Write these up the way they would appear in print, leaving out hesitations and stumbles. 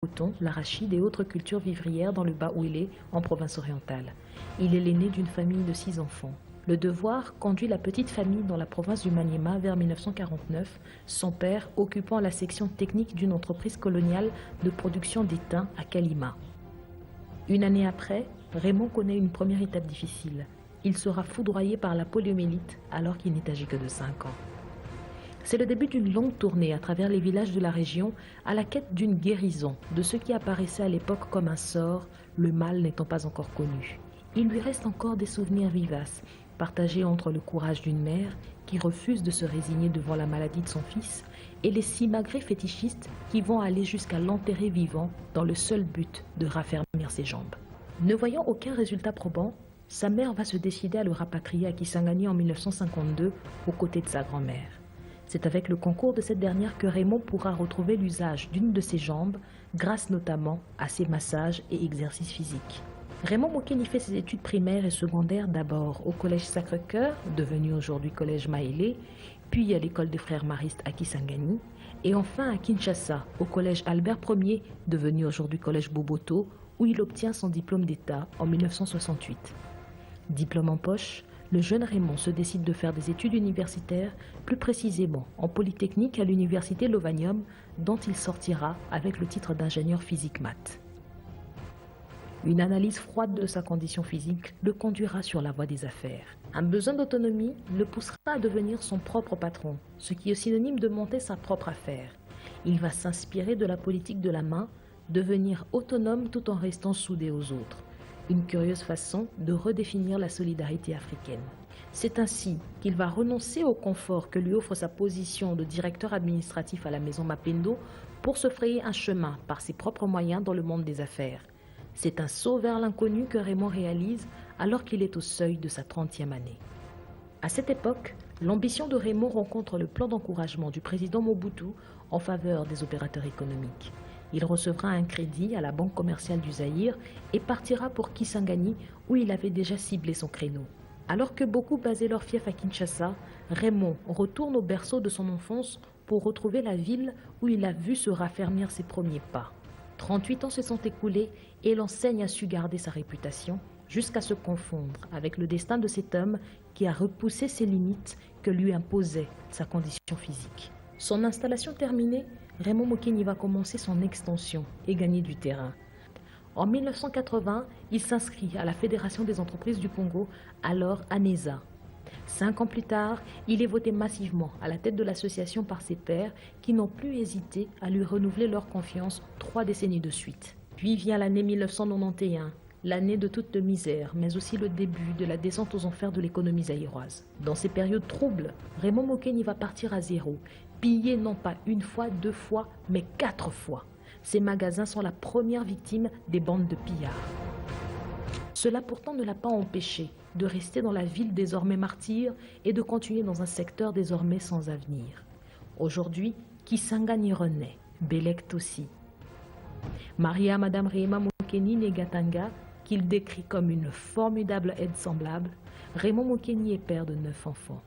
coton, l'arachide et autres cultures vivrières dans le Bas-Oulé, en province orientale. Il est l'aîné d'une famille de 6 enfants. Le devoir conduit la petite famille dans la province du Maniema vers 1949, son père occupant la section technique d'une entreprise coloniale de production d'étain à Kalima. Une année après, Raymond connaît une première étape difficile. Il sera foudroyé par la poliomyélite alors qu'il n'est âgé que de 5 ans. C'est le début d'une longue tournée à travers les villages de la région à la quête d'une guérison de ce qui apparaissait à l'époque comme un sort, le mal n'étant pas encore connu. Il lui reste encore des souvenirs vivaces, partagés entre le courage d'une mère qui refuse de se résigner devant la maladie de son fils et les simagrées fétichistes qui vont aller jusqu'à l'enterrer vivant dans le seul but de raffermir ses jambes. Ne voyant aucun résultat probant, sa mère va se décider à le rapatrier à Kisangani en 1952 aux côtés de sa grand-mère. C'est avec le concours de cette dernière que Raymond pourra retrouver l'usage d'une de ses jambes, grâce notamment à ses massages et exercices physiques. Raymond Mokeni fait ses études primaires et secondaires d'abord au collège Sacré-Cœur, devenu aujourd'hui collège Maélé, puis à l'école des frères maristes à Kisangani, et enfin à Kinshasa, au collège Albert Ier, devenu aujourd'hui collège Boboto, où il obtient son diplôme d'État en 1968. Diplôme en poche, le jeune Raymond se décide de faire des études universitaires, plus précisément en Polytechnique à l'université Lovanium, dont il sortira avec le titre d'ingénieur physique-maths. Une analyse froide de sa condition physique le conduira sur la voie des affaires. Un besoin d'autonomie le poussera à devenir son propre patron, ce qui est synonyme de monter sa propre affaire. Il va s'inspirer de la politique de la main, devenir autonome tout en restant soudé aux autres. Une curieuse façon de redéfinir la solidarité africaine. C'est ainsi qu'il va renoncer au confort que lui offre sa position de directeur administratif à la maison Mapendo pour se frayer un chemin par ses propres moyens dans le monde des affaires. C'est un saut vers l'inconnu que Raymond réalise alors qu'il est au seuil de sa 30e année. À cette époque, l'ambition de Raymond rencontre le plan d'encouragement du président Mobutu en faveur des opérateurs économiques. Il recevra un crédit à la Banque commerciale du Zaïre et partira pour Kisangani où il avait déjà ciblé son créneau. Alors que beaucoup basaient leur fief à Kinshasa, Raymond retourne au berceau de son enfance pour retrouver la ville où il a vu se raffermir ses premiers pas. 38 ans se sont écoulés et l'enseigne a su garder sa réputation jusqu'à se confondre avec le destin de cet homme qui a repoussé ses limites que lui imposait sa condition physique. Son installation terminée, Raymond Mokeni va commencer son extension et gagner du terrain. En 1980, il s'inscrit à la Fédération des entreprises du Congo, alors ANESA. 5 ans plus tard, il est voté massivement à la tête de l'association par ses pairs qui n'ont plus hésité à lui renouveler leur confiance 3 décennies de suite. Puis vient l'année 1991, l'année de toute misère, mais aussi le début de la descente aux enfers de l'économie zaïroise. Dans ces périodes troubles, Raymond Mokeni va partir à zéro, pillé non pas 1 fois, 2 fois, mais 4 fois. Ces magasins sont la première victime des bandes de pillards. Cela pourtant ne l'a pas empêché de rester dans la ville désormais martyre et de continuer dans un secteur désormais sans avenir. Aujourd'hui, Kisangani renaît, Bélect aussi. Marié à Madame Rehema Mokeni Negatanga, qu'il décrit comme une formidable aide semblable, Raymond Mokeni est père de 9 enfants.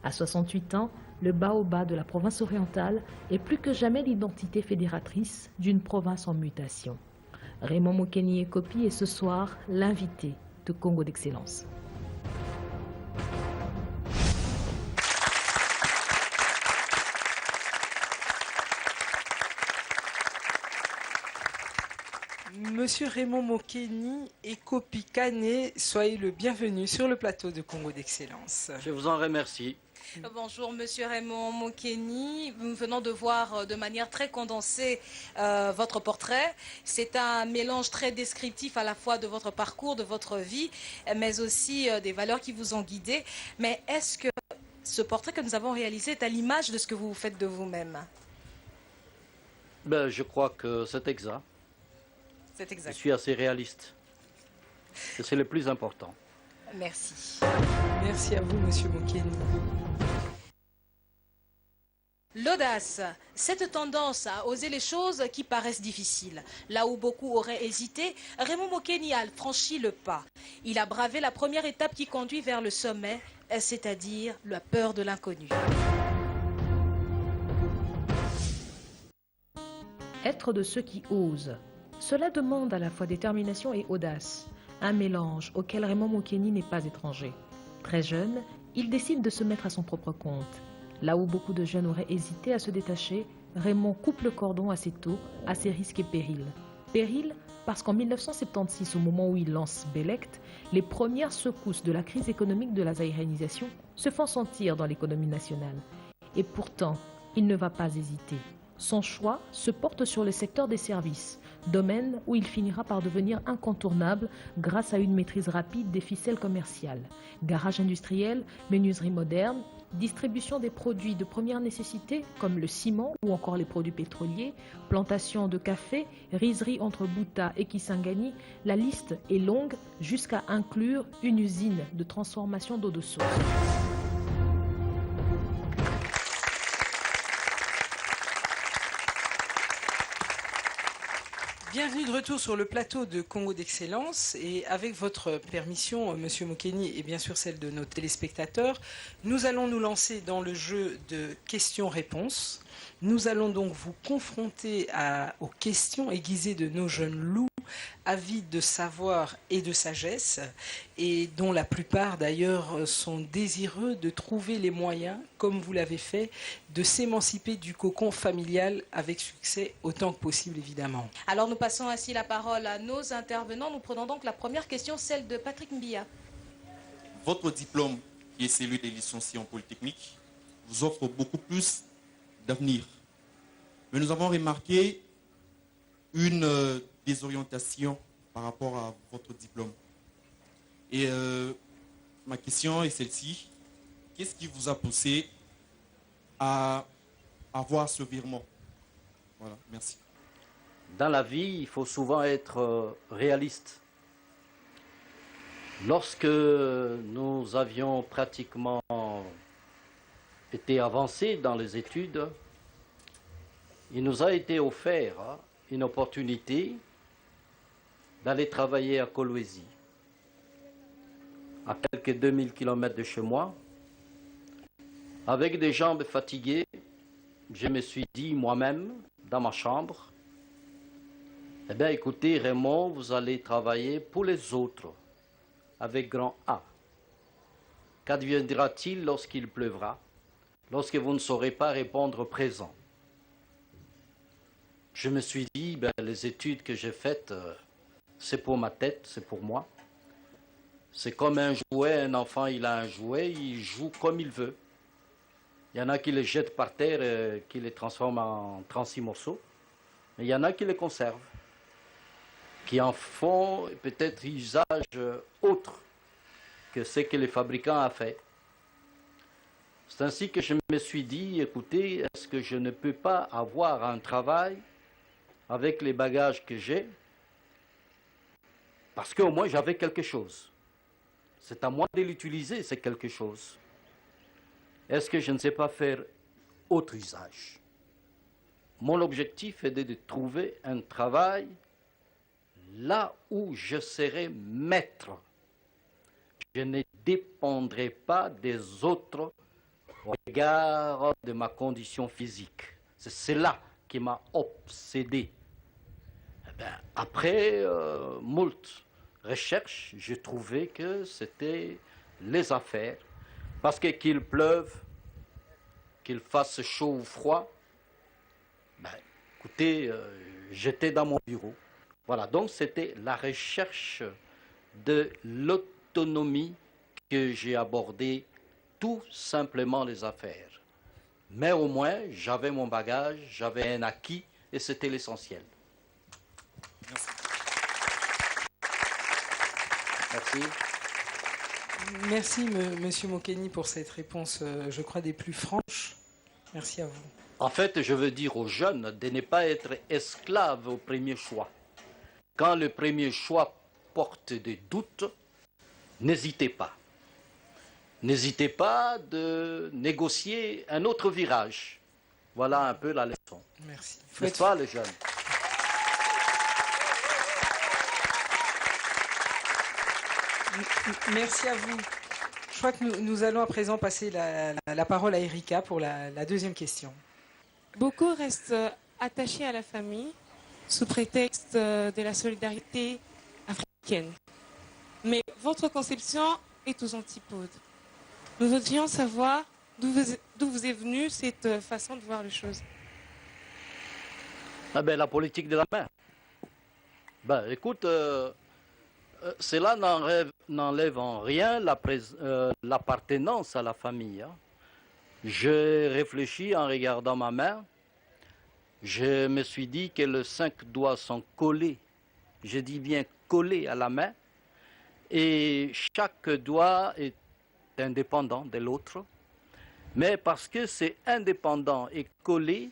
À 68 ans, le Baoba de la province orientale est plus que jamais l'identité fédératrice d'une province en mutation. Raymond Mokeni Ekopi est ce soir l'invité de Congo d'Excellence. Monsieur Raymond Mokeni Ekopi Kane, soyez le bienvenu sur le plateau de Congo d'Excellence. Je vous en remercie. Bonjour Monsieur Raymond Mokeni, nous venons de voir de manière très condensée votre portrait. C'est un mélange très descriptif à la fois de votre parcours, de votre vie, mais aussi des valeurs qui vous ont guidé. Mais est-ce que ce portrait que nous avons réalisé est à l'image de ce que vous faites de vous-même? Je crois que c'est exact. C'est exact. Je suis assez réaliste. Et c'est le plus important. Merci. Merci à vous, Monsieur Mokeni. L'audace, cette tendance à oser les choses qui paraissent difficiles. Là où beaucoup auraient hésité, Raymond Mokeni a franchi le pas. Il a bravé la première étape qui conduit vers le sommet, c'est-à-dire la peur de l'inconnu. être de ceux qui osent. Cela demande à la fois détermination et audace, un mélange auquel Raymond Mokeni n'est pas étranger. Très jeune, il décide de se mettre à son propre compte. Là où beaucoup de jeunes auraient hésité à se détacher, Raymond coupe le cordon assez tôt, à ses risques et périls. Périls parce qu'en 1976, au moment où il lance Belect, les premières secousses de la crise économique de la zaïranisation se font sentir dans l'économie nationale. Et pourtant, il ne va pas hésiter. Son choix se porte sur le secteur des services, domaine où il finira par devenir incontournable grâce à une maîtrise rapide des ficelles commerciales. Garage industriel, menuiserie moderne, distribution des produits de première nécessité comme le ciment ou encore les produits pétroliers, plantation de café, rizerie entre Bouta et Kisangani, la liste est longue jusqu'à inclure une usine de transformation d'eau de source. Bienvenue de retour sur le plateau de Congo d'Excellence et avec votre permission, Monsieur Mokeni, et bien sûr celle de nos téléspectateurs, nous allons nous lancer dans le jeu de questions-réponses. Nous allons donc vous confronter aux questions aiguisées de nos jeunes loups, avides de savoir et de sagesse, et dont la plupart d'ailleurs sont désireux de trouver les moyens, comme vous l'avez fait, de s'émanciper du cocon familial avec succès autant que possible évidemment. Alors nous passons ainsi la parole à nos intervenants. Nous prenons donc la première question, celle de Patrick Mbia. Votre diplôme, qui est celui des licenciés en Polytechnique, vous offre beaucoup plus d'avenir. Mais nous avons remarqué une désorientation par rapport à votre diplôme. Et ma question est celle-ci. Qu'est-ce qui vous a poussé à avoir ce virement? Voilà, merci. Dans la vie, il faut souvent être réaliste. Lorsque nous avions pratiquement été avancés dans les études, il nous a été offert une opportunité d'aller travailler à Kolwezi, à quelques 2000 km de chez moi. Avec des jambes fatiguées, je me suis dit moi-même, dans ma chambre, eh bien écoutez Raymond, vous allez travailler pour les autres, avec grand A. Qu'adviendra-t-il lorsqu'il pleuvra, lorsque vous ne saurez pas répondre présent? Je me suis dit, ben, les études que j'ai faites, c'est pour ma tête, c'est pour moi. C'est comme un jouet, un enfant il a un jouet, il joue comme il veut. Il y en a qui les jettent par terre, qui les transforment en 36 morceaux. Mais il y en a qui les conservent, qui en font peut-être usage autre que ce que les fabricants ont fait. C'est ainsi que je me suis dit, écoutez, est-ce que je ne peux pas avoir un travail avec les bagages que j'ai, parce qu'au moins j'avais quelque chose. C'est à moi de l'utiliser, c'est quelque chose. Est-ce que je ne sais pas faire autre usage? Mon objectif est de trouver un travail là où je serai maître. Je ne dépendrai pas des autres au regard de ma condition physique. C'est cela qui m'a obsédé. Eh bien, après moult recherches, j'ai trouvé que c'était les affaires. Parce que qu'il pleuve, qu'il fasse chaud ou froid, ben, écoutez, j'étais dans mon bureau. Voilà, donc c'était la recherche de l'autonomie que j'ai abordé, tout simplement les affaires. Mais au moins, j'avais mon bagage, j'avais un acquis, et c'était l'essentiel. Merci. Merci. Merci, Monsieur Mokeni, pour cette réponse, je crois, des plus franches. Merci à vous. En fait, je veux dire aux jeunes de ne pas être esclaves au premier choix. Quand le premier choix porte des doutes, n'hésitez pas. N'hésitez pas de négocier un autre virage. Voilà un peu la leçon. Merci. N'est-ce pas, les jeunes? Merci à vous. Je crois que nous allons à présent passer la parole à Erika pour la deuxième question. Beaucoup restent attaché à la famille sous prétexte de la solidarité africaine. Mais votre conception est aux antipodes. Nous voudrions savoir d'où vous est venue cette façon de voir les choses. Ah ben, la politique de la main. Ben, écoute, cela n'enlève en rien l'appartenance à la famille. Hein. Je réfléchis en regardant ma main. Je me suis dit que les 5 doigts sont collés, je dis bien collés à la main, et chaque doigt est indépendant de l'autre. Mais parce que c'est indépendant et collé,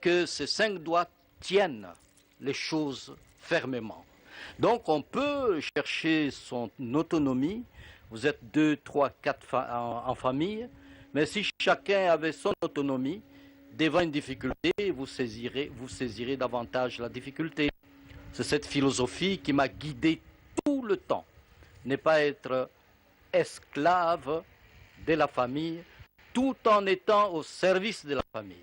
que ces 5 doigts tiennent les choses fermement. Donc on peut chercher son autonomie. Vous êtes 2, 3, 4 en famille, mais si chacun avait son autonomie, devant une difficulté, vous saisirez davantage la difficulté. C'est cette philosophie qui m'a guidé tout le temps. Ne pas être esclave de la famille, tout en étant au service de la famille.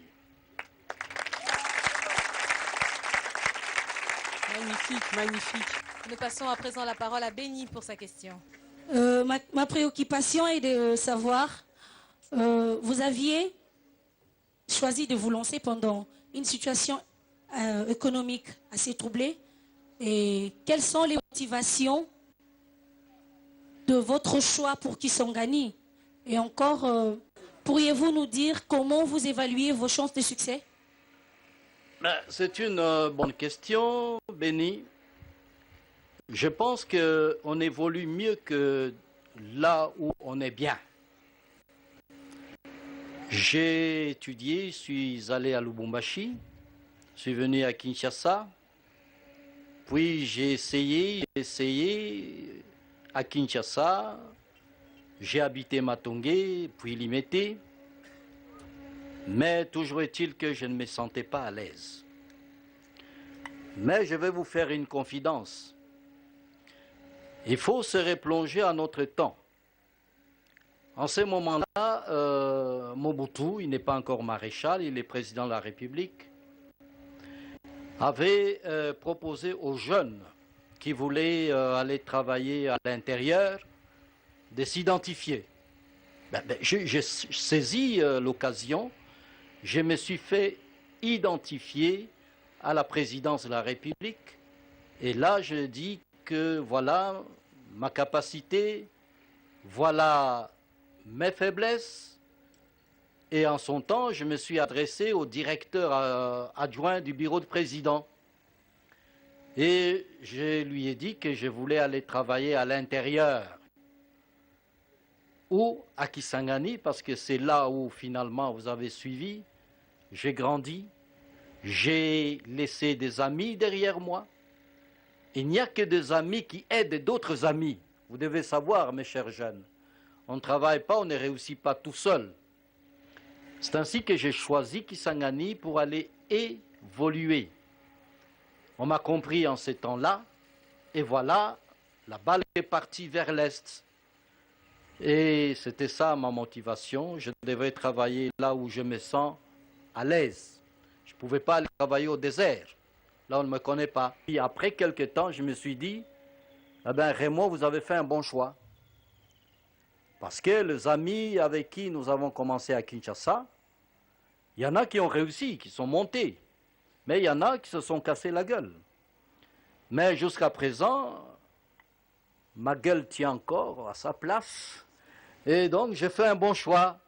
Magnifique, magnifique. Nous passons à présent la parole à Béni pour sa question. Ma préoccupation est de savoir, vous aviez choisi de vous lancer pendant une situation économique assez troublée. Et quelles sont les motivations de votre choix pour Kisangani? Et encore, pourriez-vous nous dire comment vous évaluez vos chances de succès? C'est une bonne question, Béni. Je pense qu'on évolue mieux que là où on est bien. J'ai étudié, je suis allé à Lubumbashi, je suis venu à Kinshasa, puis j'ai essayé à Kinshasa, j'ai habité Matongé, puis Limete, mais toujours est-il que je ne me sentais pas à l'aise. Mais je vais vous faire une confidence. Il faut se replonger à notre temps. En ce moment-là, Mobutu, il n'est pas encore maréchal, il est président de la République, avait proposé aux jeunes qui voulaient aller travailler à l'intérieur de s'identifier. J'ai saisi l'occasion, je me suis fait identifier à la présidence de la République, et là je dis que voilà ma capacité, voilà mes faiblesses, et en son temps, je me suis adressé au directeur adjoint du bureau de président. Et je lui ai dit que je voulais aller travailler à l'intérieur, ou à Kisangani, parce que c'est là où finalement vous avez suivi. J'ai grandi, j'ai laissé des amis derrière moi. Il n'y a que des amis qui aident d'autres amis. Vous devez savoir, mes chers jeunes. On ne travaille pas, on ne réussit pas tout seul. C'est ainsi que j'ai choisi Kisangani pour aller évoluer. On m'a compris en ces temps-là, et voilà, la balle est partie vers l'Est. Et c'était ça ma motivation. Je devais travailler là où je me sens à l'aise. Je ne pouvais pas aller travailler au désert. Là, on ne me connaît pas. Et après quelques temps, je me suis dit, eh bien, Raymond, vous avez fait un bon choix. Parce que les amis avec qui nous avons commencé à Kinshasa, il y en a qui ont réussi, qui sont montés. Mais il y en a qui se sont cassés la gueule. Mais jusqu'à présent, ma gueule tient encore à sa place. Et donc, j'ai fait un bon choix.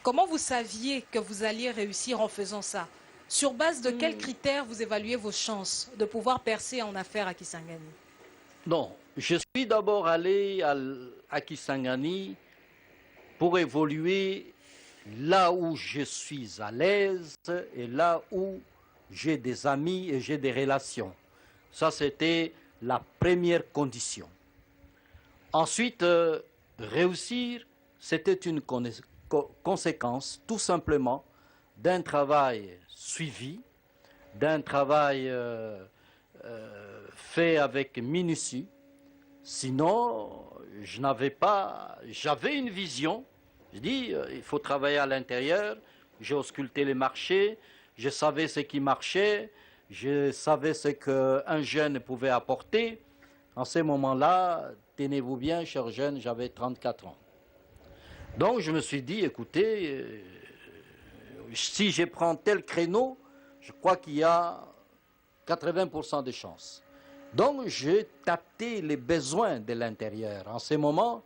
Comment vous saviez que vous alliez réussir en faisant ça? Sur base de quels critères vous évaluez vos chances de pouvoir percer en affaires à Kisangani? Non, je suis d'abord allé à Kisangani pour évoluer là où je suis à l'aise et là où j'ai des amis et j'ai des relations. Ça, c'était la première condition. Ensuite, réussir, c'était une conséquence tout simplement d'un travail suivi, d'un travail fait avec minutie. Sinon, j'avais une vision, Je dis, il faut travailler à l'intérieur. J'ai ausculté les marchés, je savais ce qui marchait, je savais ce qu'un jeune pouvait apporter. En ce moment-là, tenez-vous bien, cher jeune, j'avais 34 ans. Donc je me suis dit, écoutez, si je prends tel créneau, je crois qu'il y a 80% de chances. Donc j'ai tapé les besoins de l'intérieur. En ce moment,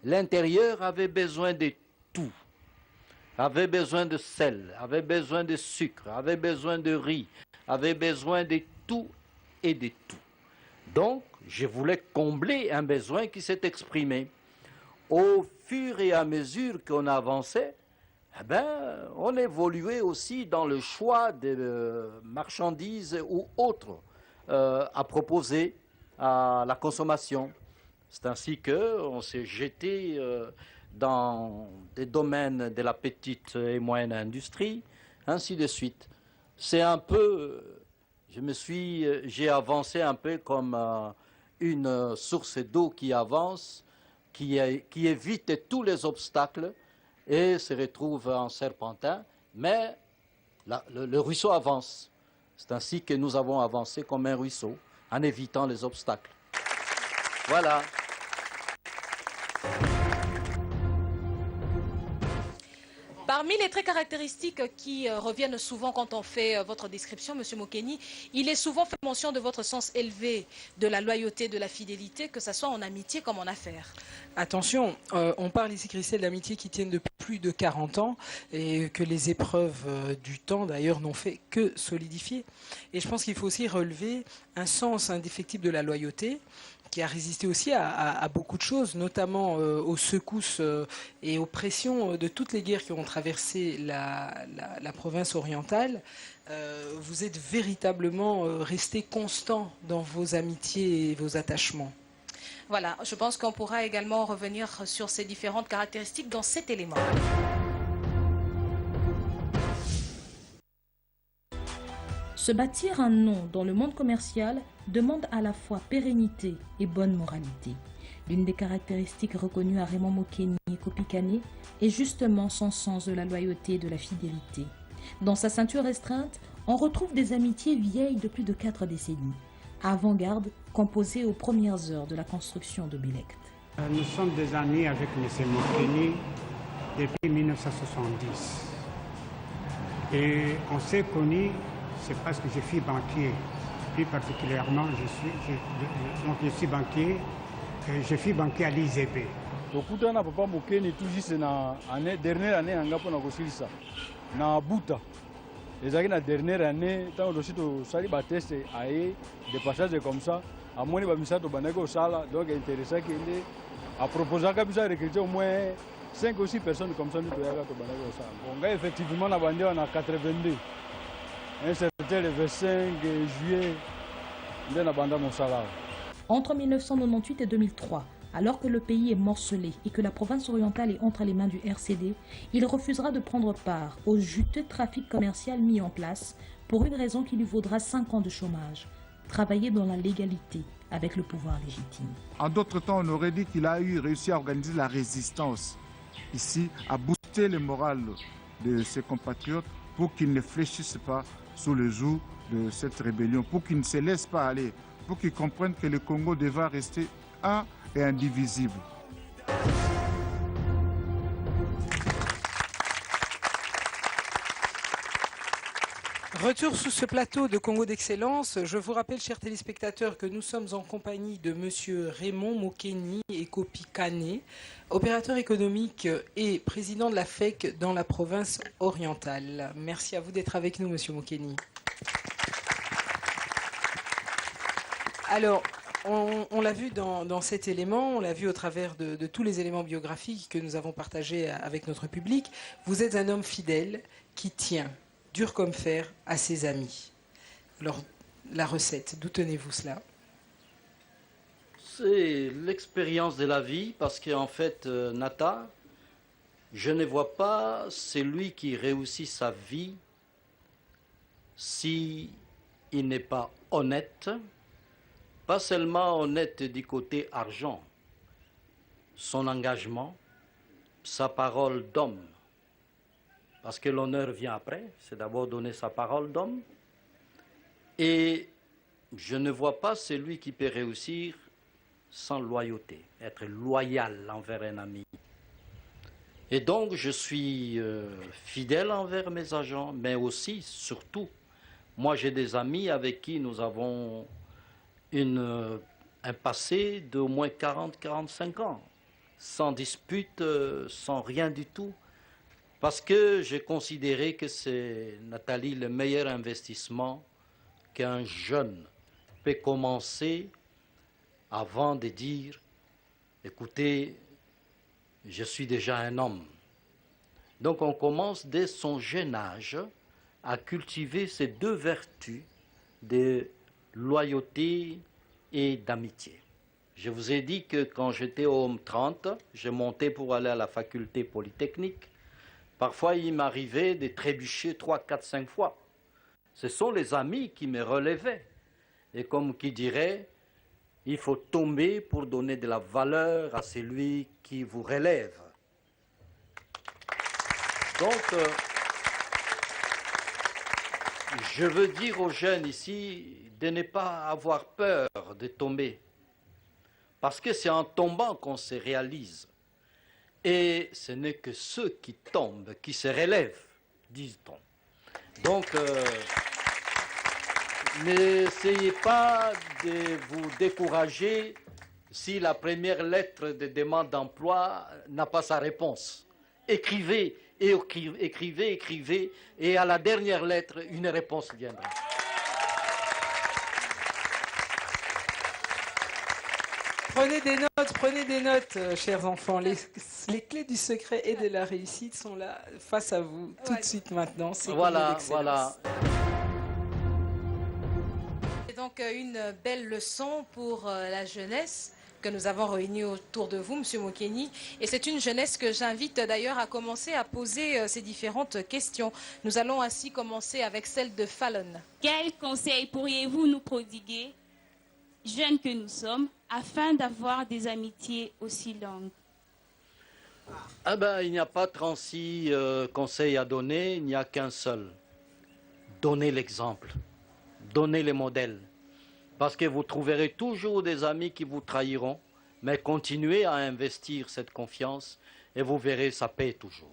l'intérieur avait besoin de tout. Avait besoin de sel, avait besoin de sucre, avait besoin de riz, avait besoin de tout et de tout. Donc, je voulais combler un besoin qui s'est exprimé. Au fur et à mesure qu'on avançait, eh ben, on évoluait aussi dans le choix des marchandises ou autres à proposer à la consommation. C'est ainsi qu'on s'est jeté dans des domaines de la petite et moyenne industrie, ainsi de suite. C'est un peu, j'ai avancé un peu comme une source d'eau qui avance, qui évite tous les obstacles et se retrouve en serpentin, mais le ruisseau avance. C'est ainsi que nous avons avancé comme un ruisseau, en évitant les obstacles. Voilà. Parmi les traits caractéristiques qui reviennent souvent quand on fait votre description, M. Mokeni, il est souvent fait mention de votre sens élevé, de la loyauté, de la fidélité, que ce soit en amitié comme en affaires. Attention, on parle ici, Christelle, d'amitié qui tiennent depuis plus de 40 ans et que les épreuves du temps, d'ailleurs, n'ont fait que solidifier. Et je pense qu'il faut aussi relever un sens indéfectible de la loyauté, qui a résisté aussi à beaucoup de choses, notamment aux secousses et aux pressions de toutes les guerres qui ont traversé la province orientale. Vous êtes véritablement resté constant dans vos amitiés et vos attachements. Voilà, je pense qu'on pourra également revenir sur ces différentes caractéristiques dans cet élément. Se bâtir un nom dans le monde commercial demande à la fois pérennité et bonne moralité. L'une des caractéristiques reconnues à Raymond Mokeni et Kopi Kane est justement son sens de la loyauté et de la fidélité. Dans sa ceinture restreinte, on retrouve des amitiés vieilles de plus de 4 décennies, avant-garde composées aux premières heures de la construction de Bilect. Nous sommes des amis avec M. Mokeni depuis 1970. Et on s'est connus. C'est parce que je suis banquier. Plus particulièrement, je suis banquier. Je suis banquier à l'IZB. Tokutana papa Mokeni tout juste na dernière année nanga pona kosilisa na buta. Ezaki na dernière année tant aussi to sali ba test aé de passage comme ça amoni ba misato banako sala donc intéressant qu'il a proposé kabisa recruter au moins 5 ou 6 personnes comme ça nous toyaka to banako sala. On a effectivement na bandi on a 82. C'était le 25 juillet de la bande Monsala. Entre 1998 et 2003, alors que le pays est morcelé et que la province orientale est entre les mains du RCD, il refusera de prendre part au juteux trafic commercial mis en place pour une raison qui lui vaudra 5 ans de chômage. Travailler dans la légalité avec le pouvoir légitime. En d'autres temps, on aurait dit qu'il a réussi à organiser la résistance ici, à booster le moral de ses compatriotes pour qu'ils ne fléchissent pas sous le joug de cette rébellion, pour qu'ils ne se laissent pas aller, pour qu'ils comprennent que le Congo devra rester un et indivisible. Retour sous ce plateau de Congo d'Excellence. Je vous rappelle, chers téléspectateurs, que nous sommes en compagnie de M. Raymond Mokeni et Kopi Kane, opérateur économique et président de la FEC dans la province orientale. Merci à vous d'être avec nous, M. Mokeni. Alors, on l'a vu dans cet élément, on l'a vu au travers de tous les éléments biographiques que nous avons partagés avec notre public. Vous êtes un homme fidèle qui tient dur comme fer à ses amis. Alors, la recette, d'où tenez-vous cela? C'est l'expérience de la vie, parce qu'en fait, Nata, je ne vois pas celui qui réussit sa vie si il n'est pas honnête, pas seulement honnête du côté argent, son engagement, sa parole d'homme. Parce que l'honneur vient après, c'est d'abord donner sa parole d'homme. Et je ne vois pas celui qui peut réussir sans loyauté, être loyal envers un ami. Et donc je suis fidèle envers mes agents, mais aussi, surtout, moi j'ai des amis avec qui nous avons un passé d'au moins 40-45 ans, sans dispute, sans rien du tout. Parce que j'ai considéré que c'est, Nathalie, le meilleur investissement qu'un jeune peut commencer avant de dire, écoutez, je suis déjà un homme. Donc on commence dès son jeune âge à cultiver ces deux vertus de loyauté et d'amitié. Je vous ai dit que quand j'étais au Home 30, je montais pour aller à la faculté polytechnique. Parfois, il m'arrivait de trébucher 3, 4, 5 fois. Ce sont les amis qui me relevaient. Et comme qui dirait, il faut tomber pour donner de la valeur à celui qui vous relève. Donc, je veux dire aux jeunes ici de ne pas avoir peur de tomber. Parce que c'est en tombant qu'on se réalise. Et ce n'est que ceux qui tombent, qui se relèvent, dit-on. Donc, n'essayez pas de vous décourager si la première lettre de demande d'emploi n'a pas sa réponse. Écrivez, et écrivez, et à la dernière lettre, une réponse viendra. Prenez des notes, chers enfants. Les clés du secret et de la réussite sont là, face à vous, tout de suite maintenant. Voilà. C'est donc une belle leçon pour la jeunesse que nous avons réunie autour de vous, M. Mokeni. Et c'est une jeunesse que j'invite d'ailleurs à commencer à poser ces différentes questions. Nous allons ainsi commencer avec celle de Fallon. Quels conseils pourriez-vous nous prodiguer, jeunes que nous sommes, afin d'avoir des amitiés aussi longues? Ah ben, il n'y a pas 36 conseils à donner, il n'y a qu'un seul. Donnez l'exemple, donnez les modèles. Parce que vous trouverez toujours des amis qui vous trahiront, mais continuez à investir cette confiance et vous verrez, ça paie toujours.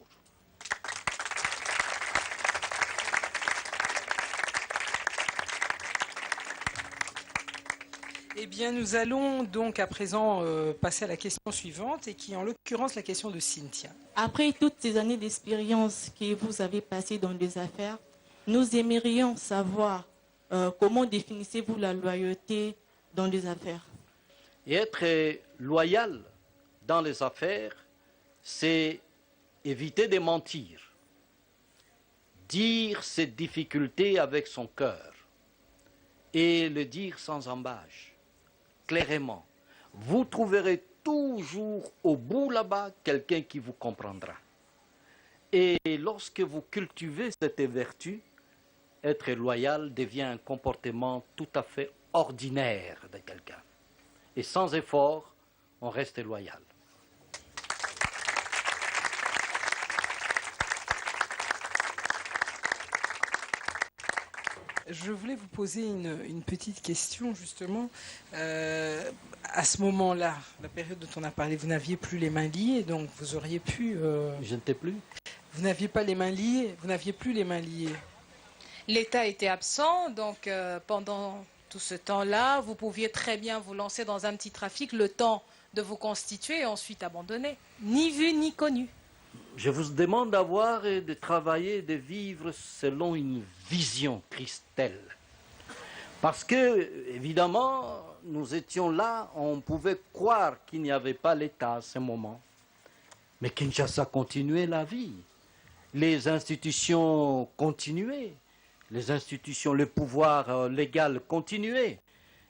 Eh bien, nous allons donc à présent passer à la question suivante, et qui est en l'occurrence la question de Cynthia. Après toutes ces années d'expérience que vous avez passées dans les affaires, nous aimerions savoir comment définissez-vous la loyauté dans les affaires? Et être loyal dans les affaires, c'est éviter de mentir, dire ses difficultés avec son cœur et le dire sans embâche, clairement. Vous trouverez toujours au bout là-bas quelqu'un qui vous comprendra. Et lorsque vous cultivez cette vertu, être loyal devient un comportement tout à fait ordinaire de quelqu'un. Et sans effort, on reste loyal. Je voulais vous poser une petite question, justement. À ce moment-là, la période dont on a parlé, vous n'aviez plus les mains liées, donc vous auriez pu... Je n'étais plus. Vous n'aviez pas les mains liées, vous n'aviez plus les mains liées. L'État était absent, donc pendant tout ce temps-là, vous pouviez très bien vous lancer dans un petit trafic, le temps de vous constituer et ensuite abandonner. Ni vu ni connu. Je vous demande d'avoir et de travailler, de vivre selon une vision Christelle. Parce que, évidemment, nous étions là, on pouvait croire qu'il n'y avait pas l'État à ce moment. Mais Kinshasa continuait la vie. Les institutions continuaient. Les institutions, le pouvoir légal continuait.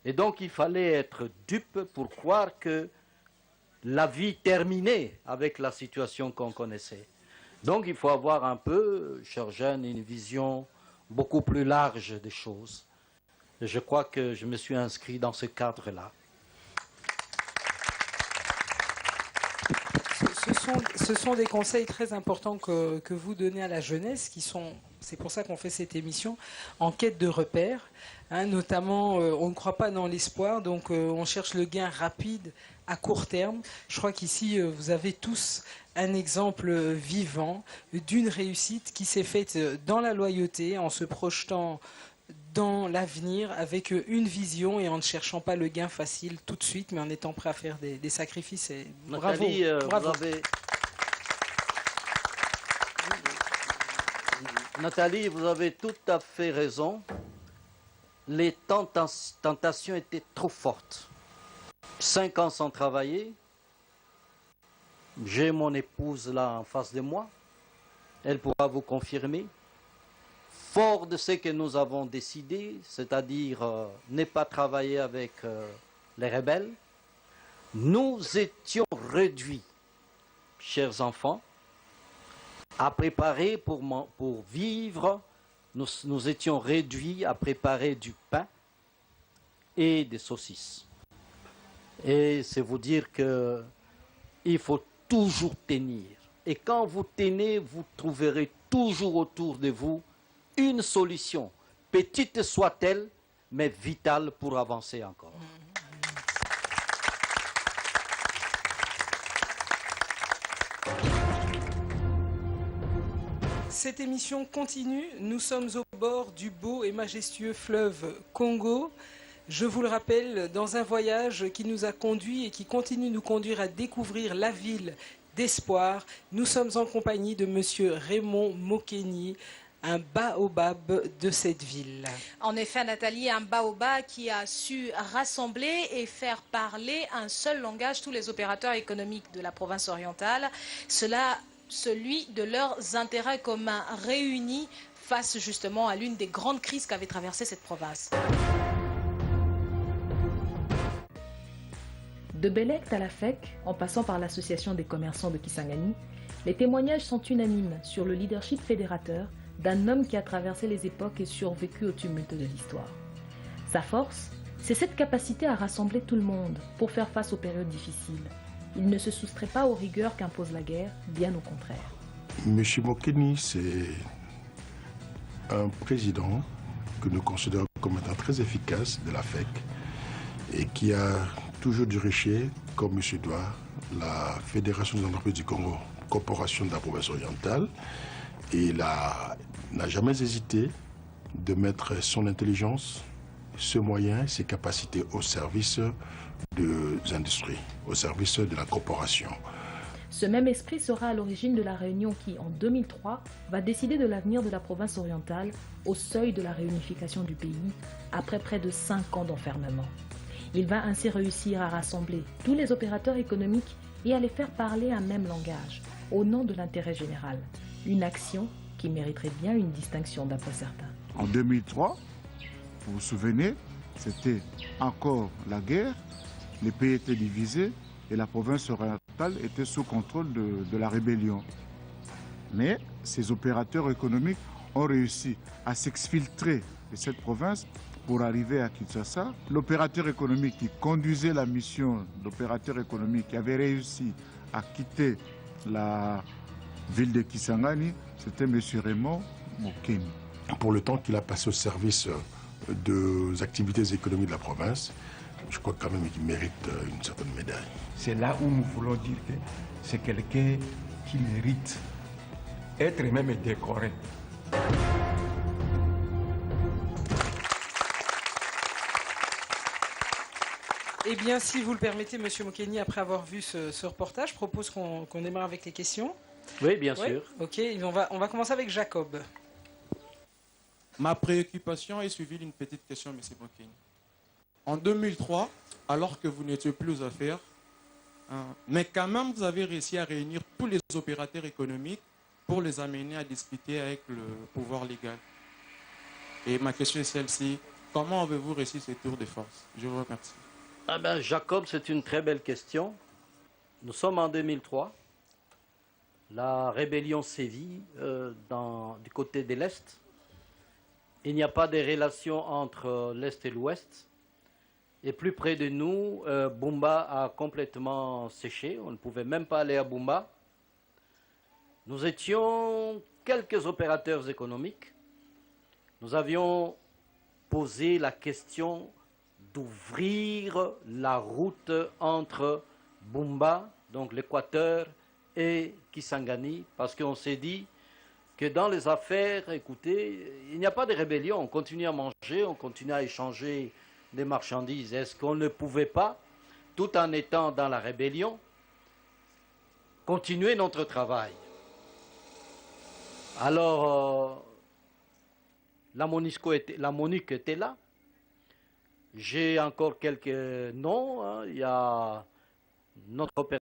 Et donc, il fallait être dupe pour croire que la vie terminait avec la situation qu'on connaissait. Donc il faut avoir un peu, chers jeunes, une vision beaucoup plus large des choses. Et je crois que je me suis inscrit dans ce cadre-là. Ce sont sont des conseils très importants que vous donnez à la jeunesse, c'est pour ça qu'on fait cette émission, en quête de repères. Hein, notamment, on ne croit pas dans l'espoir, donc on cherche le gain rapide à court terme. Je crois qu'ici, vous avez tous un exemple vivant d'une réussite qui s'est faite dans la loyauté, en se projetant dans l'avenir avec une vision et en ne cherchant pas le gain facile tout de suite, mais en étant prêt à faire des sacrifices. Et bravo, Nathalie, bravo. Nathalie, vous avez tout à fait raison. Les tentations étaient trop fortes. 5 ans sans travailler. J'ai mon épouse là en face de moi. Elle pourra vous confirmer. Fort de ce que nous avons décidé, c'est-à-dire ne pas travailler avec les rebelles, nous étions réduits, chers enfants, à préparer pour vivre. Nous étions réduits à préparer du pain et des saucisses. Et c'est vous dire qu'il faut toujours tenir. Et quand vous tenez, vous trouverez toujours autour de vous une solution, petite soit-elle, mais vitale pour avancer encore. Cette émission continue. Nous sommes au bord du beau et majestueux fleuve Congo. Je vous le rappelle, dans un voyage qui nous a conduits et qui continue de nous conduire à découvrir la ville d'espoir. Nous sommes en compagnie de Monsieur Raymond Mokeni, un baobab de cette ville. En effet, Nathalie, un baobab qui a su rassembler et faire parler un seul langage tous les opérateurs économiques de la province orientale. Celui de leurs intérêts communs réunis face justement à l'une des grandes crises qu'avait traversée cette province. De Bélect à la FEC, en passant par l'Association des commerçants de Kisangani, les témoignages sont unanimes sur le leadership fédérateur d'un homme qui a traversé les époques et survécu au tumulte de l'histoire. Sa force, c'est cette capacité à rassembler tout le monde pour faire face aux périodes difficiles. Il ne se soustrait pas aux rigueurs qu'impose la guerre, bien au contraire. M. Mokeni, c'est un président que nous considérons comme étant très efficace de la FEC et qui a toujours dirigé, comme M. Douard, la Fédération des entreprises du Congo, corporation de la province orientale. Et il n'a jamais hésité de mettre son intelligence, ce moyen, ses capacités au service des industries, au service de la corporation. Ce même esprit sera à l'origine de la réunion qui, en 2003, va décider de l'avenir de la province orientale au seuil de la réunification du pays, après près de 5 ans d'enfermement. Il va ainsi réussir à rassembler tous les opérateurs économiques et à les faire parler un même langage, au nom de l'intérêt général. Une action qui mériterait bien une distinction d'après certains. En 2003, vous vous souvenez, c'était encore la guerre, les pays étaient divisés et la province orientale était sous contrôle de la rébellion. Mais ces opérateurs économiques ont réussi à s'exfiltrer de cette province pour arriver à Kinshasa. L'opérateur économique qui conduisait la mission d'opérateur économique qui avait réussi à quitter la ville de Kisangani, c'était M. Raymond Mokeni. Pour le temps qu'il a passé au service des activités économiques de la province, je crois quand même qu'il mérite une certaine médaille. C'est là où nous voulons dire que c'est quelqu'un qui mérite être même décoré. Eh bien, si vous le permettez, Monsieur Mokeni, après avoir vu ce reportage, je propose qu'on démarre avec les questions. Oui, bien sûr. Ok, on va commencer avec Jacob. Ma préoccupation est suivie d'une petite question, M. Mokeni. En 2003, alors que vous n'étiez plus aux affaires, mais quand même vous avez réussi à réunir tous les opérateurs économiques pour les amener à discuter avec le pouvoir légal. Et ma question est celle-ci, comment avez-vous réussi ce tour de force? Je vous remercie. Ah ben, Jacob, c'est une très belle question. Nous sommes en 2003. La rébellion sévit du côté de l'Est. Il n'y a pas de relation entre l'Est et l'Ouest. Et plus près de nous, Bumba a complètement séché. On ne pouvait même pas aller à Bumba. Nous étions quelques opérateurs économiques. Nous avions posé la question d'ouvrir la route entre Bumba, donc l'Équateur, et Kisangani, parce qu'on s'est dit que dans les affaires, écoutez, il n'y a pas de rébellion, on continue à manger, on continue à échanger des marchandises. Est-ce qu'on ne pouvait pas, tout en étant dans la rébellion, continuer notre travail? Alors, la MONUC était là. J'ai encore quelques noms. Hein. Il y a notre opérateur